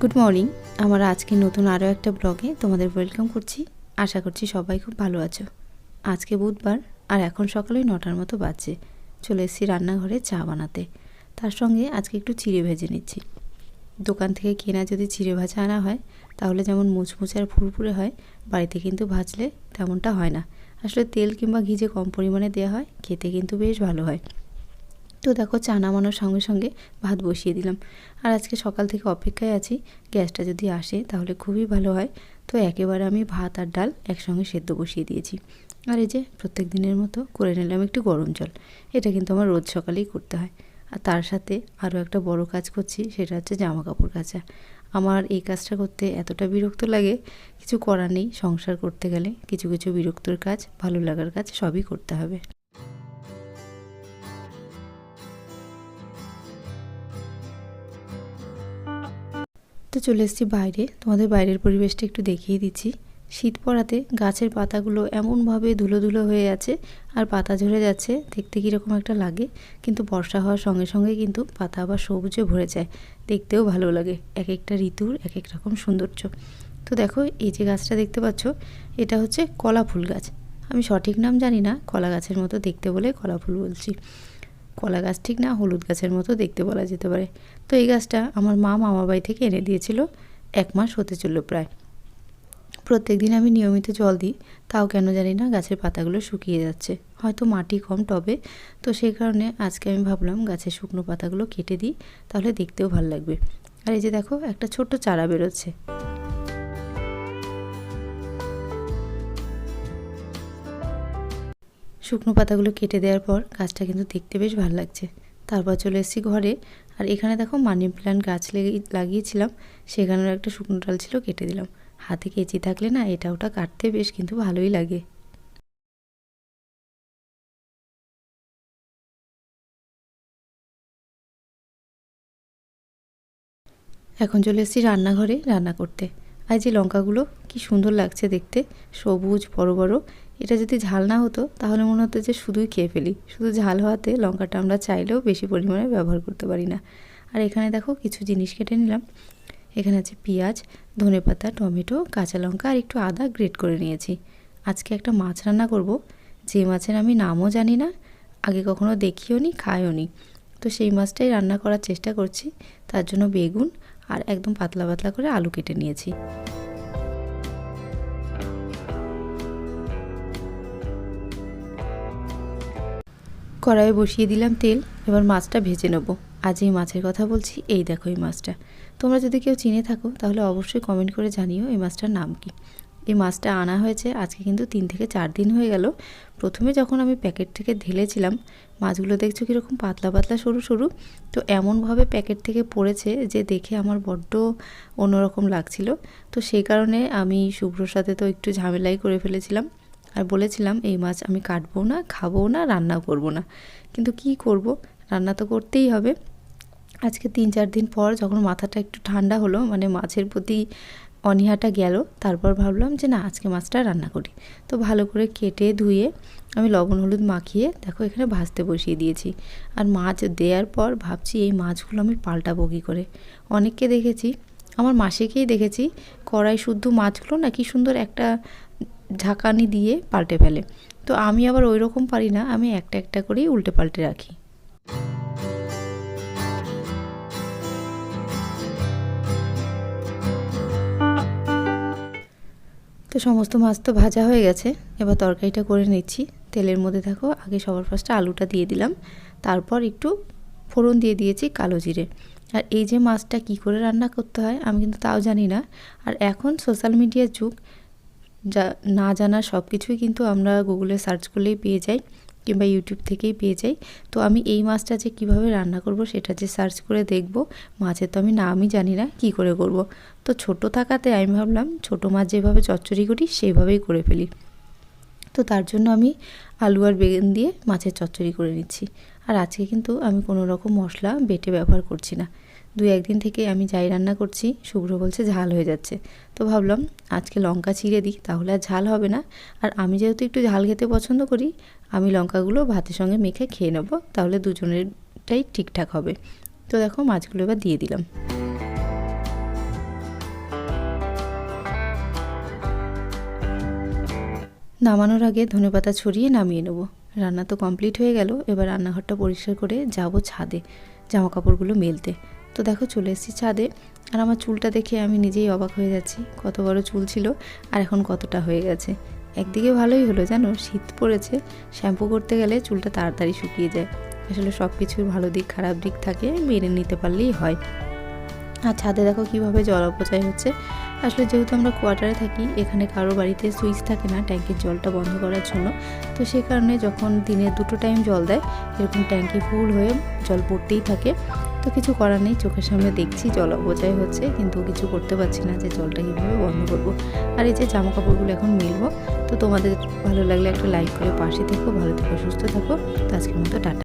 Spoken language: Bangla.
Good morning. আমার আজকে নতুন আরও একটা ব্লগে তোমাদের ওয়েলকাম করছি। আশা করছি সবাই খুব ভালো আছো। আজকে বুধবার আর এখন সকালে 9টার মতো বাজছে। চলে এসেছি রান্নাঘরে চা বানাতে। তার সঙ্গে আজকে একটু চিড়ে ভেজে নিচ্ছি। দোকান থেকে কেনা যদি চিড়ে ভাজা আনা হয় তাহলে যেমন মুচমুচে আর ফুরফুরে হয়, বাড়িতে কিন্তু ভাজলে তেমনটা হয় না। আসলে তেল কিংবা ঘি যে কম পরিমাণে দেওয়া হয়, খেতে কিন্তু বেশ ভালো হয়। তো দেখো, চা নামানোর সঙ্গে সঙ্গে ভাত বসিয়ে দিলাম। আর আজকে সকাল থেকে অপেক্ষায় আছি, গ্যাসটা যদি আসে তাহলে খুবই ভালো হয়। তো একেবারে আমি ভাত আর ডাল একসঙ্গে সেদ্ধ বসিয়ে দিয়েছি। আর এই যে প্রত্যেক দিনের মতো করে নিলাম একটু গরম জল। এটা কিন্তু আমার রোজ সকালেই করতে হয়। আর তার সাথে আরও একটা বড় কাজ করছি, সেটা হচ্ছে জামা কাপড় কাচা। আমার এই কাজটা করতে এতটা বিরক্ত লাগে, কিছু করার নেই। সংসার করতে গেলে কিছু কিছু বিরক্তর কাজ, ভালো লাগার কাজ সবই করতে হবে। তো চলে এসেছি বাইরে, তোমাদের বাইরের পরিবেশটা একটু দেখিয়ে দিচ্ছি। শীত পড়াতে গাছের পাতাগুলো এমনভাবে ধুলো ধুলো হয়ে আছে আর পাতা ঝরে যাচ্ছে, দেখতে কীরকম একটা লাগে। কিন্তু বর্ষা হওয়ার সঙ্গে সঙ্গে কিন্তু পাতা আবার সবুজে ভরে যায়, দেখতেও ভালো লাগে। এক একটা ঋতুর এক এক রকম সৌন্দর্য। তো দেখো, এই যে গাছটা দেখতে পাচ্ছ, এটা হচ্ছে কলা ফুল গাছ। আমি সঠিক নাম জানি না, কলা গাছের মতো দেখতে বলে কলা ফুল বলছি। কলা গাছ ঠিক না, হলুদ গাছের মতো দেখতে বলা যেতে পারে। তো এই গাছটা আমার মা মামার বাড়ি থেকে এনে দিয়েছিল, 1 মাস হতে চললো প্রায়। প্রত্যেক দিন আমি নিয়মিত জল দিই, তাও কেন জানি না গাছের পাতাগুলো শুকিয়ে যাচ্ছে। হয়তো মাটি কম টবে, তো সেই কারণে আজকে আমি ভাবলাম গাছের শুকনো পাতাগুলো কেটে দিই, তাহলে দেখতেও ভালো লাগবে। আর এই যে দেখো, একটা ছোট্ট চারা বেরোচ্ছে। শুকনো পাতাগুলো কেটে দেওয়ার পর গাছটা কিন্তু দেখতে বেশ ভালো লাগছে। তারপর চলে এসেছি ঘরে। আর এখানে দেখো, মানি প্ল্যান্ট গাছ লাগিয়েছিলাম, সেখানের একটা শুকনো ডাল ছিল, কেটে দিলাম। হাতে কেচি থাকলে না এটা ওটা কাটতে বেশ কিন্তু ভালোই লাগে। এখন চলে এসেছি রান্নাঘরে রান্না করতে। আর যে লঙ্কাগুলো কি সুন্দর লাগছে দেখতে, সবুজ বড় বড়। এটা যদি ঝাল না হতো তাহলে মনে হতো যে শুধুই খেয়ে ফেলি। শুধু ঝাল হওয়াতে লঙ্কাটা আমরা চাইলেও বেশি পরিমাণে ব্যবহার করতে পারি না। আর এখানে দেখো, কিছু জিনিস কেটে নিলাম। এখানে আছে পেঁয়াজ, ধনেপাতা, টমেটো, কাঁচা লঙ্কা আর একটু আদা গ্রেট করে নিয়েছি। আজকে একটা মাছ রান্না করব, যে মাছের আমি নামও জানি না, আগে কখনো দেখিও নি, খাইও নি। তো সেই মাছটাই রান্না করার চেষ্টা করছি। তার জন্য বেগুন আর একদম পাতলা পাতলা করে আলু কেটে নিয়েছি। কড়াইয়ে বসিয়ে দিলাম তেল, এবার মাছটা ভেজে নেব। আজ এই মাছের কথা বলছি, এই দেখো এই মাছটা। তোমরা যদি কেউ চিনে থাকো তাহলে অবশ্যই কমেন্ট করে জানিও এই মাছটার নাম কি। এই মাছটা আনা হয়েছে আজকে কিন্তু 3 থেকে 4 দিন হয়ে গেল। প্রথমে যখন আমি প্যাকেট থেকে ঢেলেছিলাম, মাছগুলো দেখছো কীরকম পাতলা পাতলা সরু সরু। তো এমনভাবে প্যাকেট থেকে পড়েছে যে দেখে আমার বড্ড অন্যরকম লাগছিল। তো সেই কারণে আমি শুভ্রর সাথে তো একটু ঝামেলাই করে ফেলেছিলাম। আর বলেছিলাম এই মাছ আমি কাটবো না, খাবো না, রান্নাও করব না। কিন্তু কি করব, রান্না তো করতেই হবে। আজকে 3-4 দিন পর যখন মাথাটা একটু ঠান্ডা হলো, মানে মাছের প্রতি অনীহাটা গেল, তারপর ভাবলাম যে না, আজকে মাছটা রান্না করি। তো ভালো করে কেটে ধুয়ে আমি লবণ হলুদ মাখিয়ে দেখো এখানে ভাজতে বসিয়ে দিয়েছি। আর মাছ দেওয়ার পর ভাবছি এই মাছগুলো আমি পাল্টাবো কী করে। অনেককে দেখেছি, আমার মাসিকেই দেখেছি, কড়াই শুদ্ধ মাছগুলো না কি সুন্দর একটা ঝাঁকানি দিয়ে পাল্টে ফেলে। তো আমি আবার ওই রকম পারি না, আমি একটা একটা করেই উল্টে পাল্টে রাখি। তো সমস্ত মাছ তো ভাজা হয়ে গেছে, এবার তরকারিটা করে নিচ্ছি। তেলের মধ্যে দেখো, আগে সবার ফার্স্টে আলুটা দিয়ে দিলাম, তারপর একটু ফোড়ন দিয়ে দিয়েছি কালো জিরে। আর এই যে মাছটা কি করে রান্না করতে হয় আমি কিন্তু তাও জানি না। আর এখন সোশ্যাল মিডিয়ার যুগ, যা না জানা সব কিছুই কিন্তু আমরা গুগলে সার্চ করলেই পেয়ে যাই, কিংবা ইউটিউব থেকেই পেয়ে যাই। তো আমি এই মাছটা যে কীভাবে রান্না করব সেটা যে সার্চ করে দেখব, মাছের তো আমি নামই জানি না, কি করে করব। তো ছোট থাকাতে আমি ভাবলাম ছোটো মাছ যেভাবে চচ্চড়ি করি সেইভাবেই করে ফেলি। তো তার জন্য আমি আলু আর বেগুন দিয়ে মাছের চচ্চড়ি করে নিচ্ছি। আর আজকে কিন্তু আমি কোনো রকম মশলা বেটে ব্যবহার করছি না। 2-1 দিন থেকে আমি যাই রান্না করছি, শুভ্র বলছে ঝাল হয়ে যাচ্ছে। তো ভাবলাম আজকে লঙ্কা চিড়ে দিই, তাহলে আর ঝাল হবে না। আর আমি যেহেতু একটু ঝাল খেতে পছন্দ করি, আমি লঙ্কাগুলো ভাতের সঙ্গে মেখে খেয়ে নেবো, তাহলে দুজনেরটাই ঠিকঠাক হবে। তো দেখো, মাছগুলো এবার দিয়ে দিলাম। নামানোর আগে ধনেপাতা ছড়িয়ে নামিয়ে নেব। রান্না তো কমপ্লিট হয়ে গেল, এবার রান্নাঘরটা পরিষ্কার করে যাব ছাদে জামা কাপড়গুলো মেলতে। তো দেখো চলে এসেছি ছাদে, আর আমার চুলটা দেখে আমি নিজেই অবাক হয়ে যাচ্ছি। কত বড় চুল ছিল আর এখন কতটা হয়ে গেছে। একদিকে ভালোই হলো জানো, শীত পড়েছে, শ্যাম্পু করতে গেলে চুলটা তাড়াতাড়ি শুকিয়ে যায়। আসলে সব কিছুর ভালো দিক খারাপ দিক থাকে, মেনে নিতে পারলেই হয়। আর ছাদে দেখো কীভাবে জল অপচয় হচ্ছে। আসলে যেহেতু আমরা কোয়ার্টারে থাকি, এখানে কারো বাড়িতে সুইচ থাকে না ট্যাঙ্কির জলটা বন্ধ করার জন্য। তো সেই কারণে যখন দিনে 2 টাইম জল দেয়, এরকম ট্যাঙ্কি ফুল হয়ে জল পড়তেই থাকে। তো কিছু করার নেই, চোখের সামনে দেখছি জল অপচয় হচ্ছে, কিন্তু কিছু করতে পারছি না যে জলটা কীভাবে বন্ধ করব। আর এই যে জামা কাপড়গুলো এখন মেলবো। তো তোমাদের ভালো লাগলে একটা লাইক করে পাশে থেকো, ভালো থেকো, সুস্থ থাকো। তো আজকের মতো টাটা।